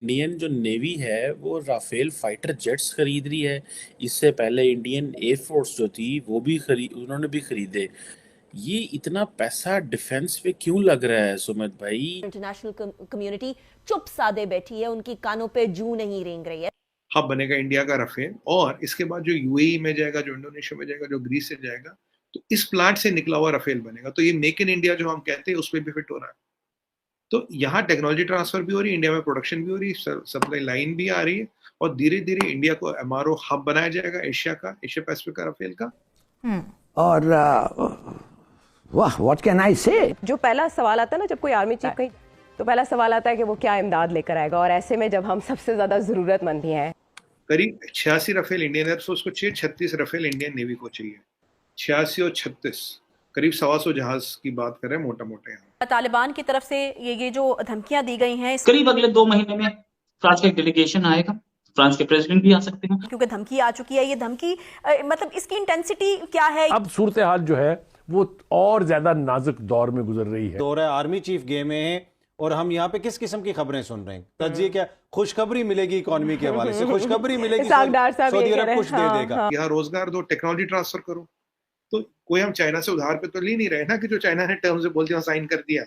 Indian जो navy है वो राफेल फाइटर जेट्स खरीद रही है। इससे पहले इंडियन एयरफोर्स जो थी वो भी उन्होंने भी खरीदे। ये इतना पैसा डिफेंस पे क्यों लग रहा है सुमित भाई? इंटरनेशनल कम्युनिटी चुप साधे बैठी है, उनकी कानों पे जू नहीं रेंग रही है। हब बनेगा इंडिया का रफेल, और इसके बाद जो यूएई में जाएगा, जो इंडोनेशिया में जाएगा, जो ग्रीस से जाएगा, तो इस प्लांट से निकला हुआ रफेल बनेगा। तो ये मेक इन इंडिया जो हम कहते हैं उस पर भी फिट हो रहा है। तो यहाँ टेक्नोलॉजी ट्रांसफर भी हो रही है, इंडिया में प्रोडक्शन भी हो रही है, सप्लाई लाइन भी आ रही है, और धीरे धीरे इंडिया को एमआरओ हब बनाया जाएगा एशिया पैसिफिक का रफेल का। और वाह, व्हाट कैन आई से। जो पहला सवाल आता है ना, जब कोई आर्मी चीफ कहीं, तो पहला सवाल आता है कि वो क्या इमदाद लेकर आएगा, और ऐसे में जब हम सबसे ज्यादा जरूरतमंद भी हैं। करीब 86 रफेल इंडियन एयरफोर्स को चाहिए, 36 रफेल इंडियन नेवी को चाहिए। 86 और 36, करीब 125 जहाज की बात कर रहे हैं मोटा मोटा। यहाँ तालिबान की तरफ से ये जो धमकियां दी गई हैं, करीब अगले 2 महीने में फ्रांस का एक डेलीगेशन आएगा, फ्रांस के प्रेसिडेंट भी आ सकते हैं, क्योंकि धमकी आ चुकी है। ये धमकी मतलब इसकी इंटेंसिटी क्या है? अब सूरत हाल जो है वो और ज्यादा नाजुक दौर में गुजर रही है। दौर है, आर्मी चीफ गेम में है, और हम यहाँ पे किस किस्म की खबरें सुन रहे हैं? तज्जिए क्या, खुशखबरी मिलेगी इकोनॉमी के हवाले से, खुशखबरी मिलेगी सऊदी अरब कुछ दे देगा। यहाँ रोजगार दो, टेक्नोलॉजी ट्रांसफर करो। तो कोई हम चाइना से उधार पे तो ले नहीं रहे ना, कि जो चाइना ने टर्म्स बोल दिया साइन कर दिया।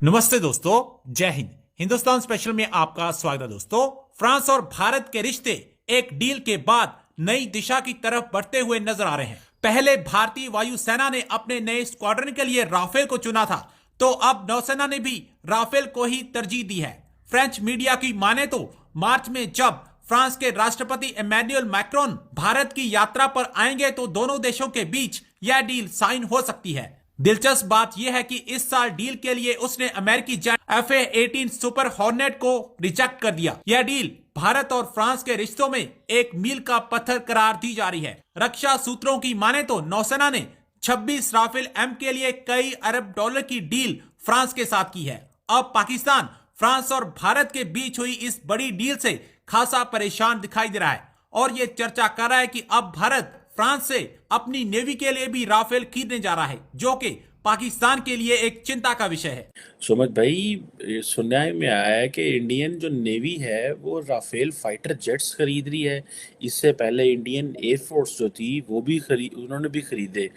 नमस्ते दोस्तों, जय हिंद। हिंदुस्तान स्पेशल में आपका स्वागत है। दोस्तों, फ्रांस और भारत के रिश्ते एक डील के बाद नई दिशा की तरफ बढ़ते हुए नजर आ रहे हैं। पहले भारतीय वायुसेना ने अपने नए स्क्वाड्रन के लिए राफेल को चुना था, तो अब नौसेना ने भी राफेल को ही तरजीह दी है। फ्रेंच मीडिया की माने तो मार्च में जब फ्रांस के राष्ट्रपति इमैनुअल मैक्रोन भारत की यात्रा पर आएंगे तो दोनों देशों के बीच यह डील साइन हो सकती है। दिलचस्प बात यह है कि इस साल डील के लिए उसने अमेरिकी जेट FA-18 सुपर हॉर्नेट को रिजेक्ट कर दिया। यह डील भारत और फ्रांस के रिश्तों में एक मील का पत्थर करार दी जा रही है। रक्षा सूत्रों की माने तो नौसेना ने 26 राफेल M के लिए कई अरब डॉलर की डील फ्रांस के साथ की है। अब पाकिस्तान फ्रांस और भारत के बीच हुई इस बड़ी डील से खासा परेशान दिखाई दे रहा है, और ये चर्चा कर रहा है कि अब भारत फ्रांस से अपनी नेवी के लिए भी राफेल खरीदने जा रहा है, जो कि पाकिस्तान के लिए एक चिंता का विषय है। सुमित भाई, सुनने में आया है कि इंडियन जो नेवी है वो राफेल फाइटर जेट्स खरीद रही है। इससे पहले इंडियन एयरफोर्स जो थी वो भी उन्होंने भी खरीदे।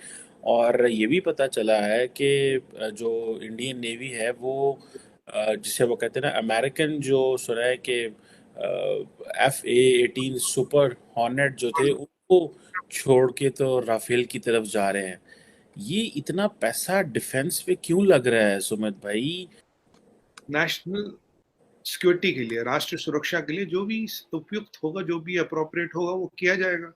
और ये भी पता चला है कि जो इंडियन नेवी है वो जिसे वो कहते हैं ना अमेरिकन, जो सुना है कि FA-18 सुपर हॉर्नेट जो थे उनको छोड़ के तो राफेल की तरफ जा रहे हैं। ये इतना पैसा डिफेंस पे क्यों लग रहा है सुमित भाई? नेशनल सिक्योरिटी के लिए, राष्ट्र सुरक्षा के लिए जो भी उपयुक्त होगा, जो भी अप्रोप्रिएट होगा वो किया जाएगा।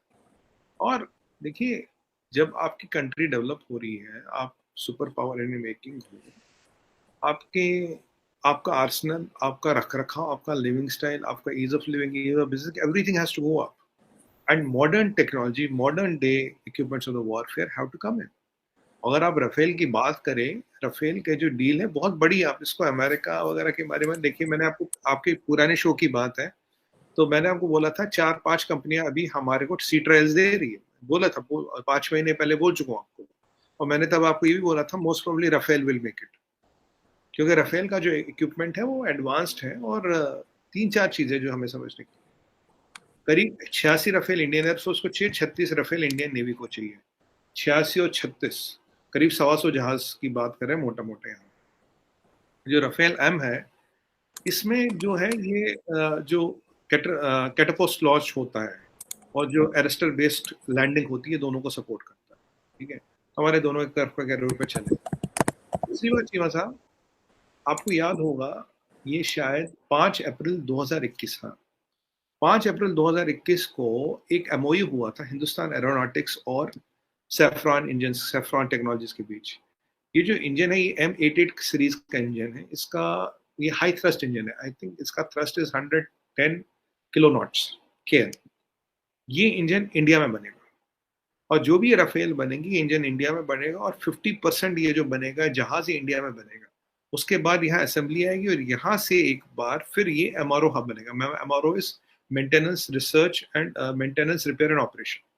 और देखिए, जब आपकी कंट्री डेवलप हो रही है, आप सुपर पावर इन मेकिंग हो, आपका आर्सेनल, आपका रखरखाव, आपका लिविंग स्टाइल, आपका ease of living, ease of business, everything has to go up, and modern technology, modern day equipments of the warfare have to come in. अगर आप Rafale की बात करें, रफेल के जो डील है बहुत बड़ी है। आप इसको अमेरिका वगैरह के बारे में देखिए, मैंने आपको, आपके पुराने शो की बात है, तो मैंने आपको बोला था 4-5 कंपनियां अभी हमारे को सी ट्रायल्स दे रही है। बोला था 5 महीने पहले बोल चुका हूँ आपको, और मैंने तब आपको ये भी बोला था most probably Rafale will make it, क्योंकि रफेल का जो इक्विपमेंट है वो एडवांस्ड है। और 3-4 चीजें जो हमें समझने की, करीब 86 रफेल इंडियन एयरफोर्स को चाहिए, 36 रफेल इंडियन नेवी को चाहिए। 86 और 36, करीब 125 जहाज की बात कर रहे हैं मोटा मोटा। यहाँ जो रफेल M है, इसमें जो है ये जो कैटापोस्ट लॉन्च होता है और जो एरेस्टर बेस्ड लैंडिंग होती है, दोनों को सपोर्ट करता है। ठीक है, हमारे दोनों एक तरफ का रोड पे चले। दूसरी बात चीमा साहब, आपको याद होगा ये शायद 5 अप्रैल 2021 था। 5 अप्रैल 2021 को एक MOU हुआ था हिंदुस्तान एरोनॉटिक्स और सेफ्रॉन इंजन, सेफ्रॉन टेक्नोलॉजीज के बीच। ये जो इंजन है ये M88 सीरीज का इंजन है। इसका ये हाई थ्रस्ट इंजन है। आई थिंक इसका थ्रस्ट इज 110 किलो नॉट्स केयर। ये इंजन इंडिया में बनेगा, और जो भी ये रफेल बनेगी इंजन इंडिया में बनेगा, और 50% ये जो बनेगा जहाज ही इंडिया में बनेगा। उसके बाद यहाँ असेंबली आएगी, और यहाँ से एक बार फिर ये MRO हब बनेगा। MRO is maintenance research and maintenance repair and operation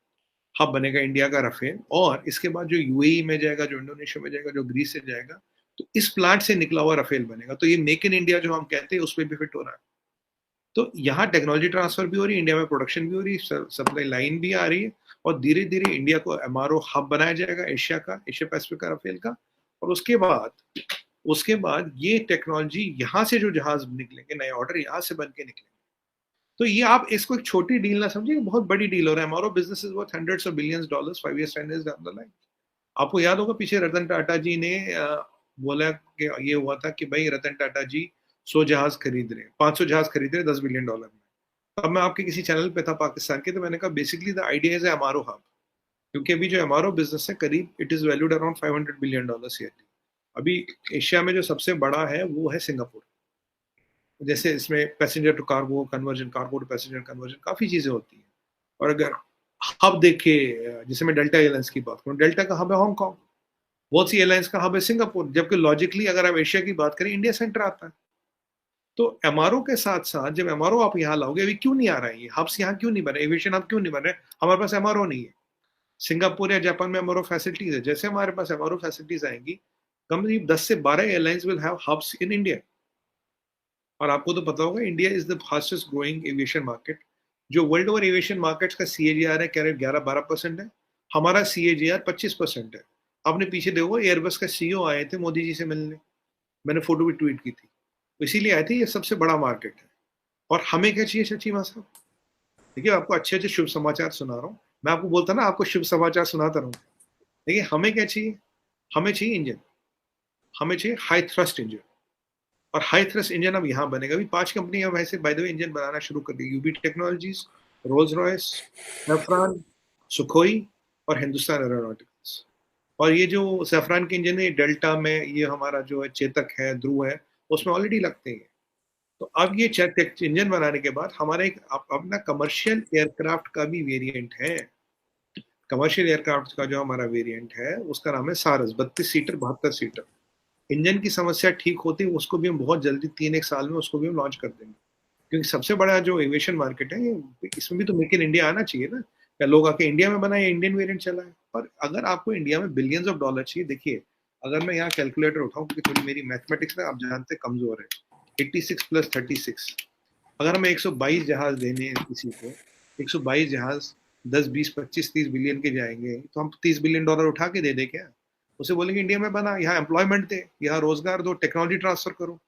hub बनेगा इंडिया का रफेल। और इसके बाद जो यूएई में जाएगा, जो इंडोनेशिया में जाएगा, जो ग्रीस से जाएगा, तो इस प्लांट से निकला हुआ रफेल बनेगा। तो ये मेक इन इंडिया जो हम कहते हैं उस पर भी फिट हो रहा है। तो यहाँ टेक्नोलॉजी ट्रांसफर भी हो रही है, इंडिया में प्रोडक्शन भी हो रही है, सप्लाई लाइन भी आ रही है, और धीरे धीरे इंडिया को एमआरओ हब बनाया जाएगा एशिया का, एशिया पैसिफिक का राफेल का। और उसके बाद ये टेक्नोलॉजी यहाँ से जो जहाज निकलेंगे, नए ऑर्डर यहाँ से बन के निकलेंगे। तो ये आप इसको एक छोटी डील ना समझिए, बहुत बड़ी डील हो रहा है। MRO business is worth $100 of billions 5 years 10 years down the line। आपको याद होगा पीछे रतन टाटा जी ने बोला कि ये हुआ था कि भाई रतन टाटा जी 100 जहाज खरीद रहे हैं, 500 जहाज खरीद रहे हैं $10 billion में। अब मैं आपके किसी चैनल पे था पाकिस्तान के, तो मैंने कहा basically the idea is MRO hub, क्योंकि अभी जो एमआरओ बिजनेस है करीब it is valued around $500 billion yearly. अभी एशिया में जो सबसे बड़ा है वो है सिंगापुर। जैसे इसमें passenger to cargo conversion, cargo to passenger conversion, काफ़ी चीज़ें होती हैं। और अगर हब देखे, जैसे मैं डेल्टा एयरलाइंस की बात करूँ, डेल्टा का हब है हांगकॉन्ग, बहुत सी एयरलाइंस का हब है सिंगापुर, जबकि लॉजिकली अगर आप एशिया की बात करें इंडिया सेंटर आता है। तो एमआरओ के साथ साथ जब एमआरओ आप यहाँ लाओगे, अभी क्यों नहीं आ रहा है ये हब्स, यहाँ क्यों नहीं बन रहे, एविएशन हब क्यों नहीं बन रहे? हमारे पास एमआरओ नहीं है। सिंगापुर या जापान में एमआरओ फैसिलिटीज है, जैसे हमारे पास एमआरओ फैसिलिटीज आएंगी, करीब 10 से 12 airlines will have hubs in India. और आपको तो पता होगा India is the fastest growing aviation market. जो वर्ल्ड ओवर एविएशन मार्केट्स का CAGR है करीब 11-12% है, हमारा CAGR 25% है। आपने पीछे देखो एयरबस का CEO आए थे मोदी जी से मिलने, मैंने फोटो भी ट्वीट की थी, इसीलिए आए थे। ये सबसे बड़ा मार्केट है। और हमें क्या चाहिए सचिमा साहब? देखिए आपको अच्छे अच्छे शुभ समाचार सुना रहा हूँ, मैं आपको बोलता ना आपको शुभ समाचार सुनाता रहूँ। देखिए हमें क्या चाहिए? हमें चाहिए इंजन, हमें चाहिए हाई थ्रस्ट इंजन। और हाई थ्रस्ट इंजन अब यहाँ बनेगा। अभी 5 कंपनियां वैसे बाय द वे इंजन बनाना शुरू कर दी, UB technologies, Rolls Royce, saffron, Sukhoi और हिंदुस्तान एरोनॉटिकल्स। और ये जो सैफरान के इंजन है डेल्टा में, ये हमारा जो है चेतक है, ध्रुव है, उसमें ऑलरेडी लगते हैं। तो अब ये इंजन बनाने के बाद हमारा एक अपना कमर्शियल एयरक्राफ्ट का भी वेरिएंट है। कमर्शियल एयरक्राफ्ट का जो हमारा वेरिएंट है उसका नाम है सारस, 32 सीटर 72 सीटर। इंजन की समस्या ठीक होती है उसको भी हम बहुत जल्दी 3-1 साल में उसको भी हम लॉन्च कर देंगे, क्योंकि सबसे बड़ा जो एविएशन मार्केट है इसमें भी तो मेक इन इंडिया आना चाहिए ना। क्या लोग आके इंडिया में बनाए, इंडियन वेरिएंट चलाए? और अगर आपको इंडिया में बिलियंस ऑफ डॉलर चाहिए, देखिए अगर मैं यहाँ कैलकुलेटर उठाऊँ, क्योंकि थोड़ी मेरी मैथमेटिक्स ना आप जानते कमजोर है, 86 + 36, अगर हमें 122 जहाज देने हैं किसी को, 122 जहाज 10, 20, 25, 30 बिलियन के जाएंगे, तो हम $30 बिलियन उठा के दे दे क्या? उसे बोलेंगे इंडिया में बना, यहाँ एम्प्लॉयमेंट दे, यहाँ रोजगार दो, टेक्नोलॉजी ट्रांसफर करो।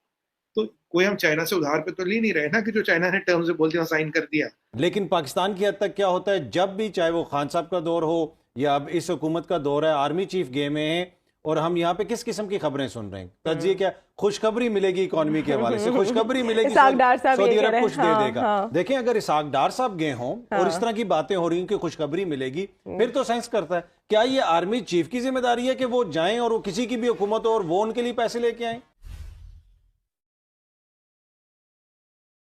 तो कोई हम चाइना से उधार पे तो ले नहीं रहे ना, कि जो चाइना ने टर्म्स बोल दिया साइन कर दिया। लेकिन पाकिस्तान की हद तक क्या होता है, जब भी चाहे वो खान साहब का दौर हो या अब इस हुकूमत का दौर है, आर्मी चीफ गए में है, और हम यहाँ पे किस किस्म की खबरें सुन रहे हैं? तजिए क्या खुशखबरी मिलेगी इकोनॉमी के हवाले से, खुशखबरी मिलेगी सऊदी अरब कुछ दे देगा। देखें अगर इसाक डार साहब गए हों और इस तरह की बातें हो रही हैं कि खुशखबरी मिलेगी, फिर तो सेंस करता है। क्या ये आर्मी चीफ की जिम्मेदारी है कि वो जाएं और वो किसी की भी हुकूमत हो और वो उनके लिए पैसे लेके आए?